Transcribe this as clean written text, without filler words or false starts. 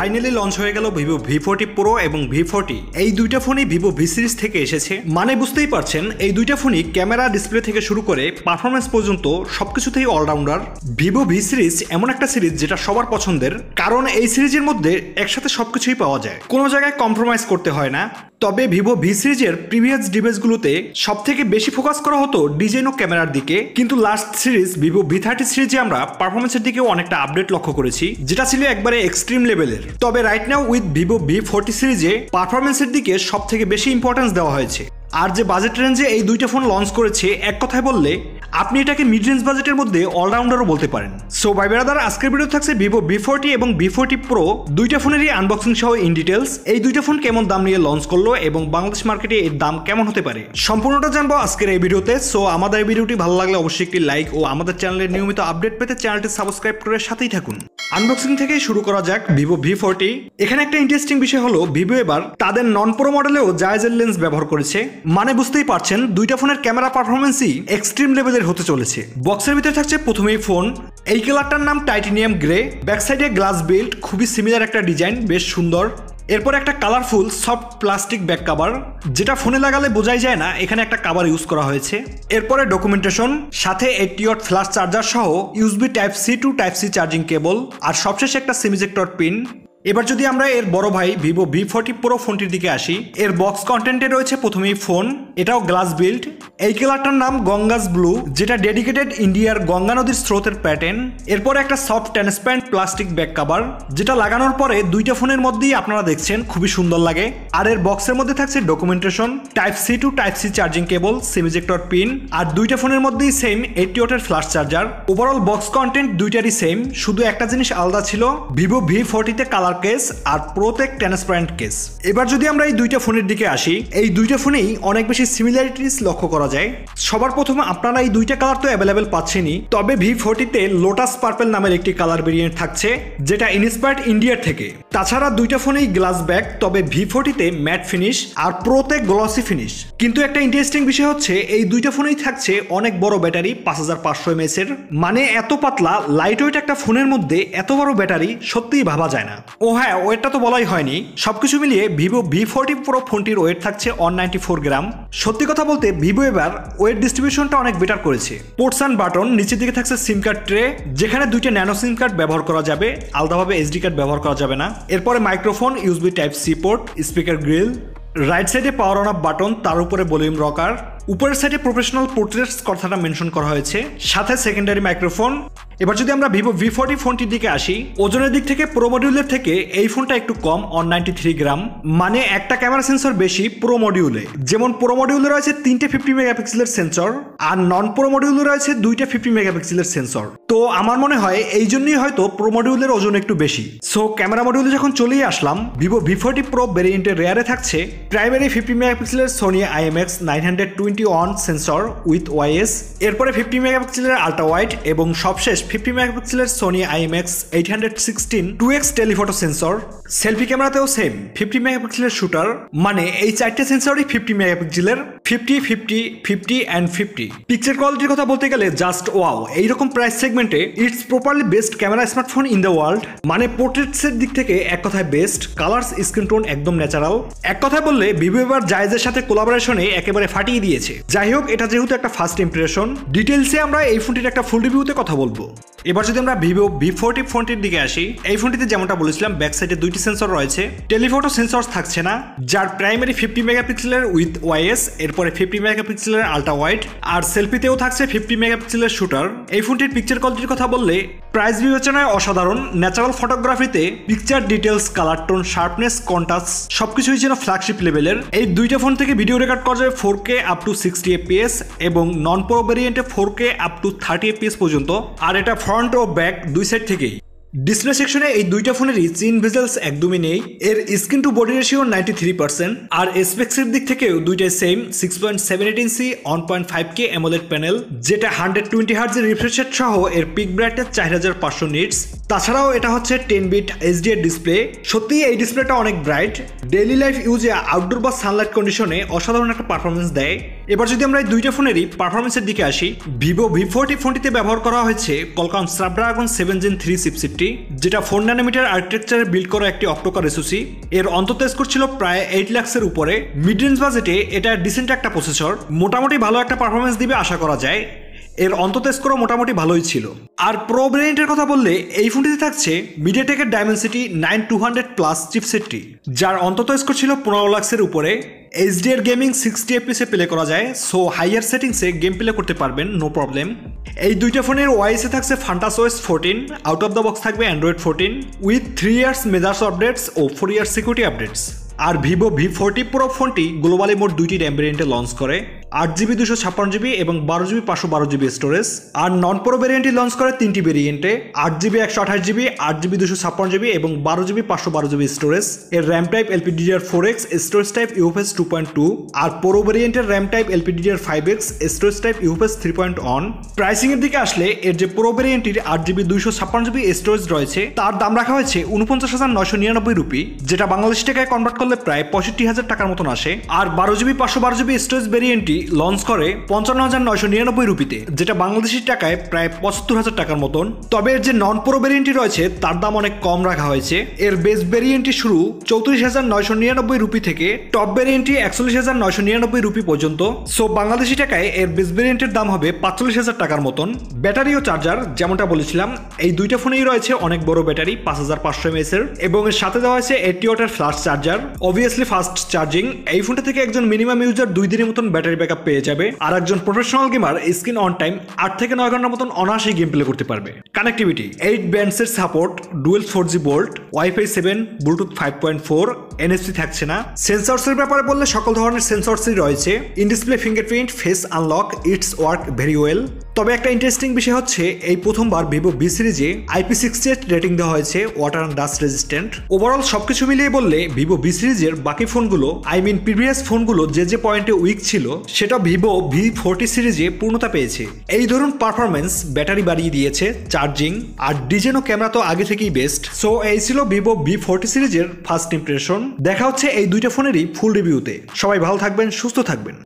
Finally launch হয়ে গেল Vivo V40 Pro এবং V40। এই দুইটা ফোনই ভিভো ভি সিরিজ থেকে এসেছে, মানে বুঝতেই পারছেন এই দুইটা ফোনই ক্যামেরা, ডিসপ্লে থেকে শুরু করে পারফরমেন্স পর্যন্ত সবকিছুতেই অলরাউন্ডার। ভিভো ভি সিরিজ এমন একটা সিরিজ যেটা সবার পছন্দের, কারণ এই সিরিজের মধ্যে একসাথে সবকিছুই পাওয়া যায়, কোনো জায়গায় কম্প্রোমাইজ করতে হয় না। তবে ভিভো ভি সিরিজের প্রিভিয়াস ডিভাইসগুলোতে সব থেকে বেশি ফোকাস করা হতো ডিজাইন ও ক্যামেরার দিকে, কিন্তু লাস্ট সিরিজ ভিভো V30 সিরিজে আমরা পারফরমেন্সের দিকেও অনেকটা আপডেট লক্ষ্য করেছি, যেটা ছিল একবারে এক্সট্রিম লেভেলের। তবে right now with Vivo V40 সিরিজে পারফরমেন্সের দিকে সব থেকে বেশি ইম্পর্টেন্স দেওয়া হয়েছে। আর যে বাজেট রেঞ্জে এই দুইটা ফোন লঞ্চ করেছে, এক কথায় বললে আপনি এটাকে মিড রেঞ্জ বাজেটের মধ্যে অলরাউন্ডারও বলতে পারেন। সো ভাই ব্রাদার, আজকের ভিডিও থাকছে ভিভো V40 এবং V40 Pro দুইটা ফোনেরই আনবক্সিং সহ ইন ডিটেলস। এই দুইটা ফোন কেমন দাম নিয়ে লঞ্চ করলো এবং বাংলাদেশ মার্কেটে এর দাম কেমন হতে পারে, সম্পূর্ণটা জানবো আজকের এই ভিডিওতে। সো আমাদের এই ভিডিওটি ভালো লাগলে অবশ্যই একটি লাইক ও আমাদের চ্যানেলের নিয়মিত আপডেট পেতে চ্যানেলটি সাবস্ক্রাইব করে সাথেই থাকুন। আনবক্সিং থেকে শুরু করা যাক ভিভো V40। এখানে একটা ইন্টারেস্টিং বিষয় হলো ভিভো এবার তাদের নন প্রো মডেলেও জায়েজের লেন্স ব্যবহার করেছে, মানে বুঝতেই পারছেন দুইটা ফোনের ক্যামেরা পারফরমেন্সই এক্সট্রিম লেভেলের হতে চলেছে। বক্সের ভিতরে থাকছে প্রথমেই ফোন, এই কালারটার নাম টাইটেনিয়াম গ্রে, ব্যাক সাইডে গ্লাস বিল্ড, খুবই সিমিলার একটা ডিজাইন, বেশ সুন্দর। এরপর একটা colourful soft plastic back cover, যেটা ফোনে লাগালে বোঝাই যায় না এখানে একটা কভার ইউজ করা হয়েছে। এরপরে ডকুমেন্টেশন, সাথে 80 ওয়াট ফ্ল্যাশ চার্জার সহ USB type C to type C charging cable, আর সবশেষে একটা সেমিজেক্টর পিন। এবার যদি আমরা এর বড় ভাই ভিভো V40 Pro ফোনটির দিকে আসি, এর বক্স কন্টেন্টে রয়েছে প্রথমেই ফোন, এটাও গ্লাস বিল্ড, এই কালারটার নাম গঙ্গাস ব্লু, যেটা ডেডিকেটেড ইন্ডিয়ার গঙ্গা নদীর স্রোতের প্যাটার্ন। এরপর একটা soft transparent plastic back cover, যেটা লাগানোর পরে দুইটা ফোনের মধ্যেই আপনারা দেখছেন খুবই সুন্দর লাগে। আর এর বক্সের মধ্যে থাকছে documentation, type C to type C charging cable, SIM ejector pin, আর দুইটা ফোনের মধ্যেই সেম 80 ওয়াটের flash charger. Overall box content দুইটারই সেম, শুধু একটা জিনিস আলাদা ছিল, ভিভো V40 তে কালার কেস আর প্রোতে ট্রান্সপারেন্ট কেস। এবার যদি আমরা এই দুইটা ফোনের দিকে আসি, এই দুইটা ফোনেই অনেক বেশি সিমিলারিটিস লক্ষ্য করা যায়। সবার প্রথমে আপনারা এই দুইটা কালার তো অ্যাভেলেবেল পাচ্ছেনই, তবে V40 তে লোটাস পার্পল নামের একটি কালার ভেরিয়েন্ট থাকছে, যেটা ইন্সপায়ার্ড ইন্ডিয়ার থেকে। তাছাড়া দুইটা ফোনেই গ্লাস ব্যাক, তবে V40 তে ম্যাট ফিনিশ আর প্রোতে গ্লসি ফিনিশ। কিন্তু একটা ইন্টারেস্টিং বিষয় হচ্ছে এই দুইটা ফোনেই থাকছে অনেক বড় ব্যাটারি, 5500 mAh এর, মানে এত পাতলা লাইট ওয়েট একটা ফোনের মধ্যে এত বড় ব্যাটারি সত্যিই ভাবা যায় না। ও হ্যাঁ, ওয়েটটা তো বলাই হয়নি, সবকিছু মিলিয়ে ভিভো V40 Pro ফোনটির ওয়েট থাকছে 194 গ্রাম। সত্যি কথা বলতে ভিভো এবার ওয়েট ডিস্ট্রিবিউশনটা অনেক বেটার করেছে। পোর্টস অ্যান্ড বাটন, নিচের দিকে থাকছে সিম কার্ড ট্রে, যেখানে দুইটা ন্যানো সিম কার্ড ব্যবহার করা যাবে, আলাদাভাবে SD কার্ড ব্যবহার করা যাবে না। এরপরে microphone, USB type C port, speaker grille, right সাইডে পাওয়ার অন অফ বাটন, তার উপরে ভলিউম রকার, উপরের সাইডে প্রফেশনাল পোর্ট্রেটস কথাটা মেনশন করা হয়েছে, সাথে সেকেন্ডারি মাইক্রোফোন। এবার যদি আমরা ভিভো V40 ফোনটির দিকে আসি, ওজনের দিক থেকে প্রো মডিউলের থেকে এই ফোনটা একটু কম, 193 গ্রাম, মানে একটা ক্যামেরা সেন্সর বেশি প্রো মডিউলে। যেমন প্রো মডিউলে রয়েছে 3টে 50 মেগাপিক্সেলের সেন্সর, আর নন প্রো মডিউলে রয়েছে 2টে 50 মেগাপিক্সেলের সেন্সর। তো আমার মনে হয় এই জন্যই হয়তো প্রো মডিউলের ওজন একটু বেশি। সো ক্যামেরা মডিউলে যখন চলেই আসলাম, ভিভো V40 Pro ভেরিয়েন্টের রেয়ারে থাকছে প্রাইমারি 50 মেগাপিক্সেলের Sony IMX 920 sensor with OIS, এরপরে 50 মেগাপিক্সেলের আল্ট্রা ওয়াইড, এবং সবশেষ 50 মেগাপিক্সেলের Sony IMX 816 2x telephoto sensor. Selfie ক্যামেরাতেও সেম 50 মেগাপিক্সেলের শুটার, মানে এই চারটে সেন্সরই 50 মেগাপিক্সেলের, 50, 50, 50 অ্যান্ড 50। পিকচার কোয়ালিটির কথা বলতে গেলে জাস্ট ওয়াও। এইরকম প্রাইস সেগমেন্টে it's properly best camera smartphone in the world, মানে পোর্ট্রেটসের দিক থেকে এক কথায় বেস্ট, কালার্স স্ক্রিন টোন একদম ন্যাচারাল। এক কথায় বললে ভিভো এবার জায়েজের সাথে কোলাবোরেশনে একেবারে ফাটিয়ে দিয়েছে। যাই হোক, এটা যেহেতু একটা ফার্স্ট ইমপ্রেশন, ডিটেলসে আমরা এই ফোনটির একটা ফুল রিভিউতে কথা বলবো। এবার যদি আমরা ভিভো V40 ফোনটির দিকে আসি, এই ফোনটিতে যেমনটা বলেছিলাম ব্যাক সাইডে দুইটি সেন্সর রয়েছে, টেলিফটো সেন্সর থাকছে না, যার প্রাইমারি 50 মেগাপিক্সেলের উইথ ওয়াইএস, এরপরে 50 মেগাপিক্সেলের আল্ট্রা ওয়াইড, আর সেলফিতেও থাকছে 50 মেগাপিক্সেলের শুটার। এই ফোনটির পিকচার কোয়ালিটির কথা বললে প্রাইস বিবেচনায় অসাধারণ। ন্যাচারাল ফটোগ্রাফিতে picture details, colour tone, sharpness, contrast সবকিছুই যেন ফ্ল্যাগশিপ লেভেলের। এই দুইটা ফোন থেকে ভিডিও রেকর্ড করা যাবে 4K আপ টু 60 FPS এবং নন প্রো ভেরিয়েন্টে 4K আপ টু 30 FPS পর্যন্ত, আর এটা ফ্রন্ট ও ব্যাক দুই সাইড থেকেই। ডিসপ্লে সেকশনে এই দুইটা ফোনেরই চিন ভেজেলস একদমই নেই, এর স্ক্রিন টু বডি রেশিও 93%, আর স্পেক্সের দিক থেকেও দুইটাই সেম, 6.78 ইঞ্চি 1.5K AMOLED প্যানেল, যেটা 120 হার্জ রিফ্রেশ রেট সহ এর পিক ব্রাইটনেস 4500 নিটস। তাছাড়াও এটা হচ্ছে 10 বিট HDR ডিসপ্লে। সত্যিই এই ডিসপ্লেটা অনেক ব্রাইট, ডেইলি লাইফ ইউজে আউটডোর বা সানলাইট কন্ডিশনে অসাধারণ একটা পারফরমেন্স দেয়। এবার যদি আমরা এই দুইটা ফোনেরই পারফরমেন্সের দিকে আসি, ভিভো V40 ফোনটিতে ব্যবহার করা হয়েছে কলকম স্ন্যাপড্রাগন 7 Gen 3 চিপসেটটি, যেটা 4 ন্যানোমিটার আর্কিটেকচারে বিল্ড করা একটি অক্টোকর এসওসি। এর অন্তত স্কোর ছিল প্রায় 8 লাখের উপরে। মিড রেঞ্জ বাজেটে এটা ডিসেন্ট একটা প্রসেসর, মোটামুটি ভালো একটা পারফরমেন্স দিবে আশা করা যায়। এর অন্তত স্কোরও মোটামুটি ভালোই ছিল। আর প্রো ভেরিয়েন্টের কথা বললে এই ফোনটিতে থাকছে মিডিয়াটেকের ডায়মেনসিটি 9200+ চিপসেটটি, যার অন্তত স্কোর ছিল 15 লাখের উপরে। HDR গেমিং 60 FPS প্লে করা যায়, সো হাইয়ার সেটিংসে গেম প্লে করতে পারবেন, নো প্রবলেম। এই দুইটা ফোনের ওয়াইসে থাকছে Funtouch OS 14, out of the box থাকবে Android 14 with 3 years major updates ও 4 ইয়ার্স সিকিউরিটি আপডেটস। আর ভিভো V40 প্রো ফোনটি গ্লোবালি মোট দুইটি র্যাম ভেরিয়েন্টে লঞ্চ করে, 8GB 256GB এবং 12GB 512GB স্টোরেজ। আর নন প্রো ভেরিয়েন্টটি লঞ্চ করে 3টি ভেরিয়েন্টে, 8GB 128GB, 8GB 256GB এবং 12GB 512GB স্টোরেজ। এর RAM type LPDDR4X, storage type UFS 2.2। আর প্রো ভেরিয়েন্টের RAM type LPDDR5X, storage type UFS 3.1। Pricing এর দিকে আসলে এর যে প্রো ভেরিয়েন্টটির 8GB 256GB স্টোরেজ রয়েছে তার দাম রাখা হয়েছে 49,999 রুপি, যেটা বাংলাদেশি টাকায় কনভার্ট করলে প্রায় 65,000 টাকার মতন আসে। আর 12GB 512GB স্টোরেজ ভেরিয়েন্টটি লঞ্চ করে 55,999 রুপিতে, যেটা বাংলাদেশি টাকায় প্রায় 75,000 টাকার মতন। তবে এর যে নন প্রো ভেরিয়েন্টটি রয়েছে তার দাম অনেক কম রাখা হয়েছে। এর বেস ভেরিয়েন্টটি শুরু 34,999 রুপি থেকে টপ ভেরিয়েন্টটি 41,999 রুপি পর্যন্ত। সো বাংলাদেশি টাকায় এর বেস ভেরিয়েন্টের দাম হবে 45,000 টাকার মতন। ব্যাটারি ও চার্জার যেমনটা বলেছিলাম, এই দুইটা ফোনেই রয়েছে অনেক বড় ব্যাটারি 5500 mAh এর, এবং এর সাথে দেওয়া হয়েছে 80 ওয়াটের flash charger, obviously fast charging. এই ফোনটা থেকে একজন মিনিমাম ইউজার 2 দিনের মতন ব্যাটারি ব্যাকআপ পেয়ে যাবে, আর একজন professional gamer screen on time 8 থেকে 9 ঘন্টার মতন অনায়াসেই গেম প্লে করতে পারবে। কানেক্টিভিটি 8 ব্যান্ডসের support, dual 4G VoLTE, wifi 7, Bluetooth 5.4, NFC থাকছে না। সেন্সরসের ব্যাপারে বললে সকল ধরনের সেন্সরসই রয়েছে, in display fingerprint, face unlock, it's work very well. তবে একটা ইন্টারেস্টিং বিষয় হচ্ছে এই প্রথমবার ভিভো V সিরিজে IP68 রেটিং দেওয়া হয়েছে, water and dust resistant. Overall সবকিছু মিলিয়ে বললে ভিভো V সিরিজের বাকি ফোনগুলো, প্রিভিয়াস ফোনগুলো যে পয়েন্টে উইক ছিল সেটা ভিভো V40 সিরিজে পূর্ণতা পেয়েছে। এই ধরুন পারফরমেন্স, ব্যাটারি বাড়িয়ে দিয়েছে, চার্জিং আর ডিজাইন ও ক্যামেরা তো আগে থেকেই বেস্ট। সো এই ছিল ভিভো V40 সিরিজের ফার্স্ট ইমপ্রেশন। দেখা হচ্ছে এই দুইটা ফোনেরই ফুল রিভিউতে। সবাই ভালো থাকবেন, সুস্থ থাকবেন।